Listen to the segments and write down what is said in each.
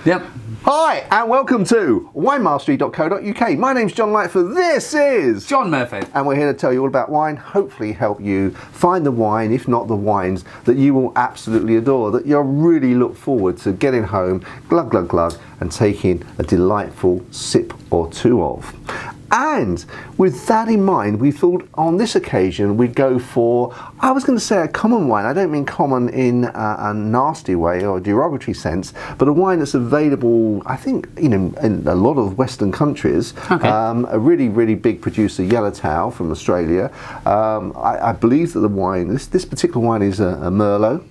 Yep. Hi, and welcome to winemastery.co.uk. My name's John Lightfoot. This is John Murphy. And we're here to tell you all about wine, hopefully help you find the wine, if not the wines, that you will absolutely adore, that you'll really look forward to getting home, glug, glug, glug, and taking a delightful sip or two of. And with that in mind, we thought on this occasion we'd go for, I was going to say a common wine. I don't mean common in a nasty way or a derogatory sense, but a wine that's available, I think, in a lot of Western countries. Okay. A really, really big producer, Yellow Tail from Australia. I believe that the wine, this particular wine is a Merlot.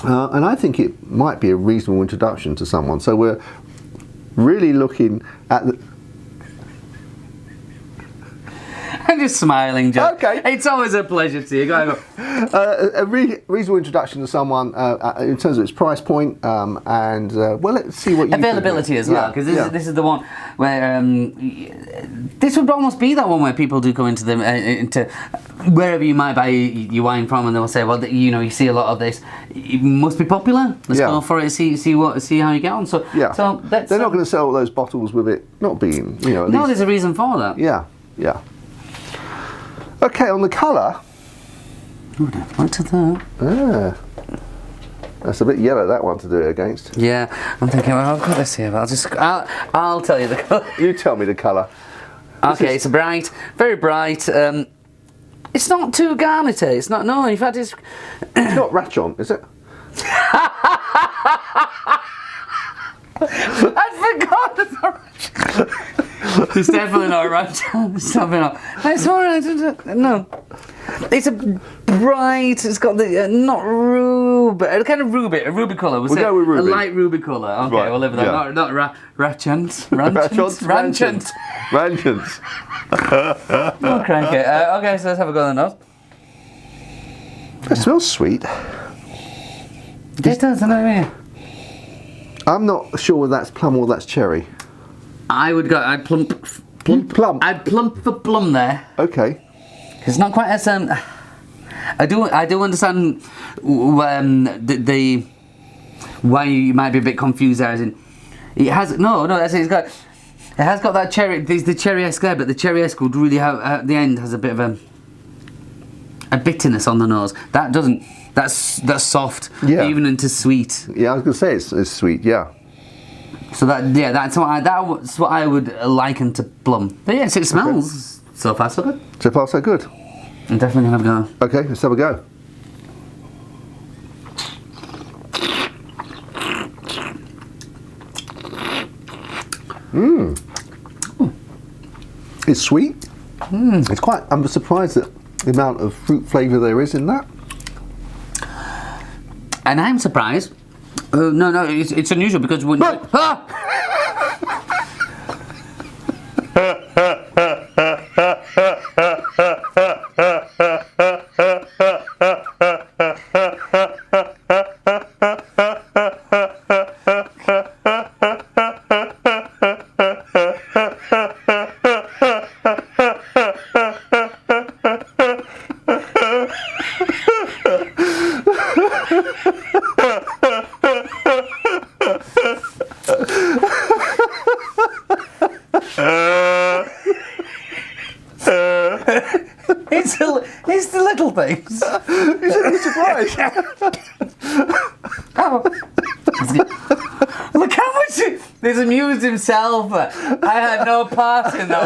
And I think it might be a reasonable introduction to someone. So we're really looking at the... I'm just smiling, John. Okay. It's always a pleasure to you. Go ahead. A reasonable introduction to someone in terms of its price point, and well, let's see what you availability as well, because this is the one where this would almost be that one where people do go into into wherever you might buy your wine from, and they'll say, well, you see a lot of this. It must be popular. Let's go for it. See how you get on. So so that's, they're not going to sell all those bottles with it not being at no, least. there's a reason for that. Yeah. Okay, on the colour. Look at that. That's a bit yellow, that one, to do it against. Yeah, I'm thinking, well, I've got this here, but I'll tell you the colour. You tell me the colour. Okay, it's bright, very bright. It's not too garnety. It's not. No, in fact, it's not Rachon, is it? I forgot about Rachon. It's definitely not Rachon. It's definitely not. It's all right. No. It's a bright. It's got the not ruby, a kind of ruby, a ruby colour. We'll go with ruby. A light ruby colour. Okay, right, we'll live with that. Not Rachons. Ranchant. Oh, crank it. Okay, so let's have a go on the nose. It smells sweet. It does, doesn't it? I'm not sure whether that's plum or that's cherry. I'd plump. I'd plump for plum there. Okay. It's not quite as I do understand the why you might be a bit confused there. As in, it has it has got that cherry. There's the cherry-esque there, but the cherry-esque would really have at the end has a bit of a bitterness on the nose. That doesn't. That's soft. Yeah. Even into sweet. Yeah, I was going to say it's sweet. Yeah. So that's what I would liken to plum. But yes, it smells so far so good. So far so good. I'm definitely gonna have a go. Okay, let's have a go. It's sweet. It's quite. I'm surprised at the amount of fruit flavour there is in that. And I'm surprised. No, it's unusual because when it's the little things. You're surprised. Look how much he's amused himself. I had no part in that.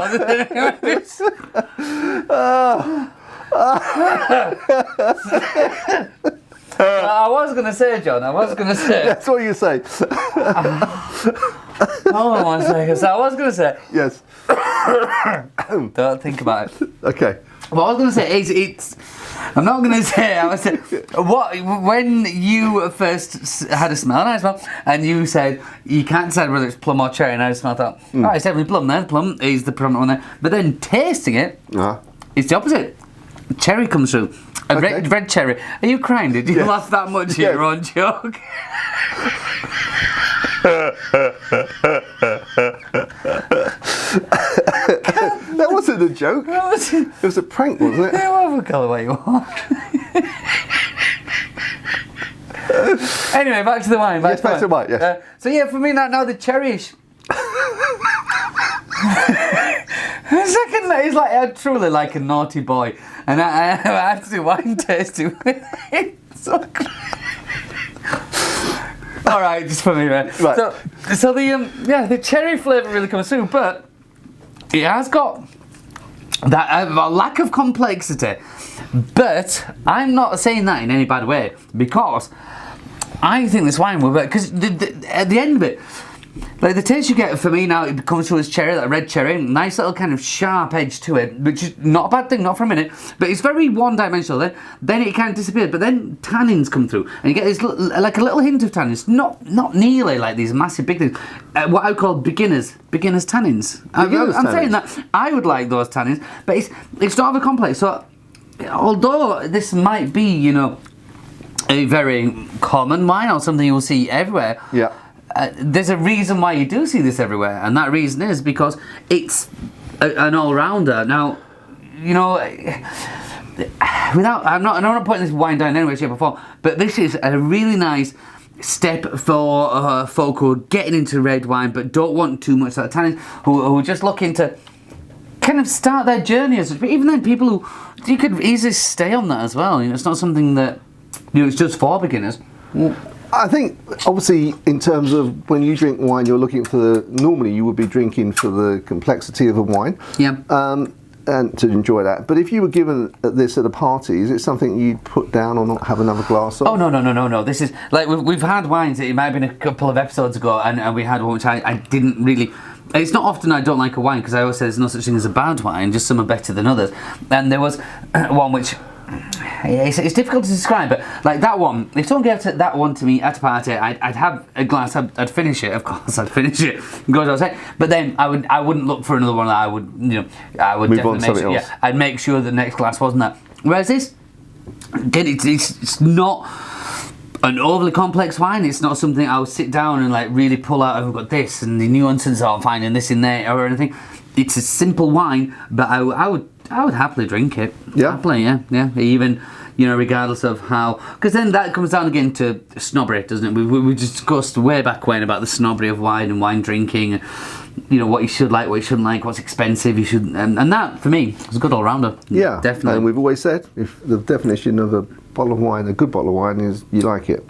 I was going to say, John. That's what you say. Hold on 1 second. So I was going to say. Yes. Don't think about it. Okay. What I was going to say is it's. I'm not going to say. I was saying when you first had a smell, and you said you can't decide whether it's plum or cherry, and I just smelled that. Oh, it's definitely plum. There, plum is the predominant one there. But then tasting it, it's the opposite. Cherry comes through. Red cherry. Are you crying? Did you laugh that much at your own joke? That wasn't a joke. It was a prank, wasn't it? Yeah, whatever colour way you want. Anyway, back to the wine. Back to the wine, yes. So yeah, for me now the cherryish. Second, it's like I'm truly like a naughty boy, and I have to do wine tasting with it. So all right, just for me, man. Right. So the cherry flavour really comes through, but it has got that a lack of complexity. But I'm not saying that in any bad way, because I think this wine will work. Because at the end of it, like the taste you get for me now, it comes through as cherry, that red cherry, nice little kind of sharp edge to it, which is not a bad thing, not for a minute, but it's very one-dimensional. Then it kind of disappears, but then tannins come through, and you get this like a little hint of tannins, not nearly like these massive big things. What I would call beginners tannins. I'm saying that I would like those tannins, but it's not overcomplex. So although this might be, you know, a very common wine or something you'll see everywhere. Yeah. There's a reason why you do see this everywhere, and that reason is because it's an all-rounder. Now, you know, I'm not putting this wine down in any way, shape or form, but this is a really nice step for folk who are getting into red wine but don't want too much of that tannin, who are just looking to kind of start their journey. But even then, people who, you could easily stay on that as well. You know, it's not something that, you know, it's just for beginners. I think, obviously, in terms of when you drink wine, you're looking for normally you would be drinking for the complexity of a wine. Yeah. And to enjoy that. But if you were given this at a party, is it something you'd put down or not have another glass of? Oh, no. This is, like, we've had wines, it might have been a couple of episodes ago, and we had one which I didn't really... It's not often I don't like a wine, because I always say there's no such thing as a bad wine, just some are better than others. And there was one which... It's difficult to describe, but like that one, if someone gave that one to me at a party, I'd have a glass, I'd finish it, of course, I'd finish it, goes without saying. But then I wouldn't look for another one. I would, you know, I would move definitely on to make sure, something else. yeah, I'd make sure the next glass wasn't that. Whereas this, again, it's not an overly complex wine. It's not something I would sit down and like really pull out. I've got this and the nuances of finding this in there or anything. It's a simple wine, but I would happily drink it. Yeah. Happily, yeah. Even, you know, regardless of how, because then that comes down again to snobbery, doesn't it? We discussed way back when about the snobbery of wine and wine drinking, and, you know, what you should like, what you shouldn't like, what's expensive, you should, and that for me is a good all rounder. Yeah, definitely. And we've always said if the definition of a bottle of wine, a good bottle of wine, is you like it.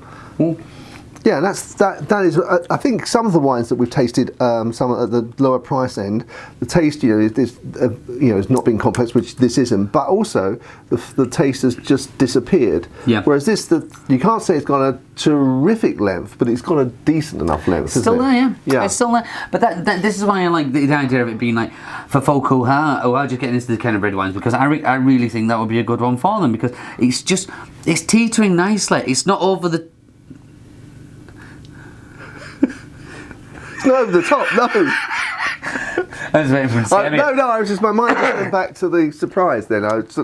Yeah, and that is. I think some of the wines that we've tasted, some at the lower price end, the taste, you know, has not been complex, which this isn't. But also, the taste has just disappeared. Yeah. Whereas this, you can't say it's got a terrific length, but it's got a decent enough length. It's still there, yeah. Yeah. It's still there. But this is why I like the idea of it being like for folk who are just getting into the kind of red wines, because I really think that would be a good one for them, because it's teetering nicely. It's not over the. Not over the top, no. I was waiting for him to say No, I was just, my mind just went back to the surprise then. Yeah. It's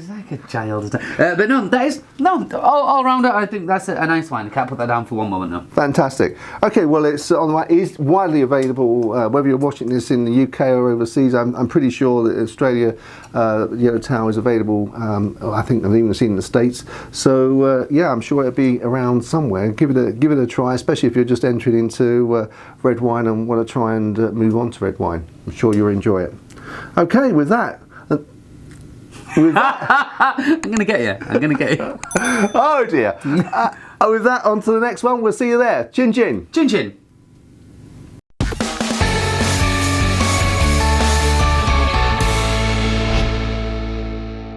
like a child. But no, that is, all round it, I think that's a nice wine. I can't put that down for one moment, no. Fantastic. Okay, well, it's on the way. It's widely available, whether you're watching this in the UK or overseas. I'm pretty sure that Australia, Yellow Tail is available. I think I've even seen in the States. So, yeah, I'm sure it'll be around somewhere. Give it a try, especially if you're just entering into red wine and want to try and move on to red wine. I'm sure you'll enjoy it. Okay, with that. I'm going to get you. Oh dear. With that, on to the next one. We'll see you there. Chin chin. Chin chin.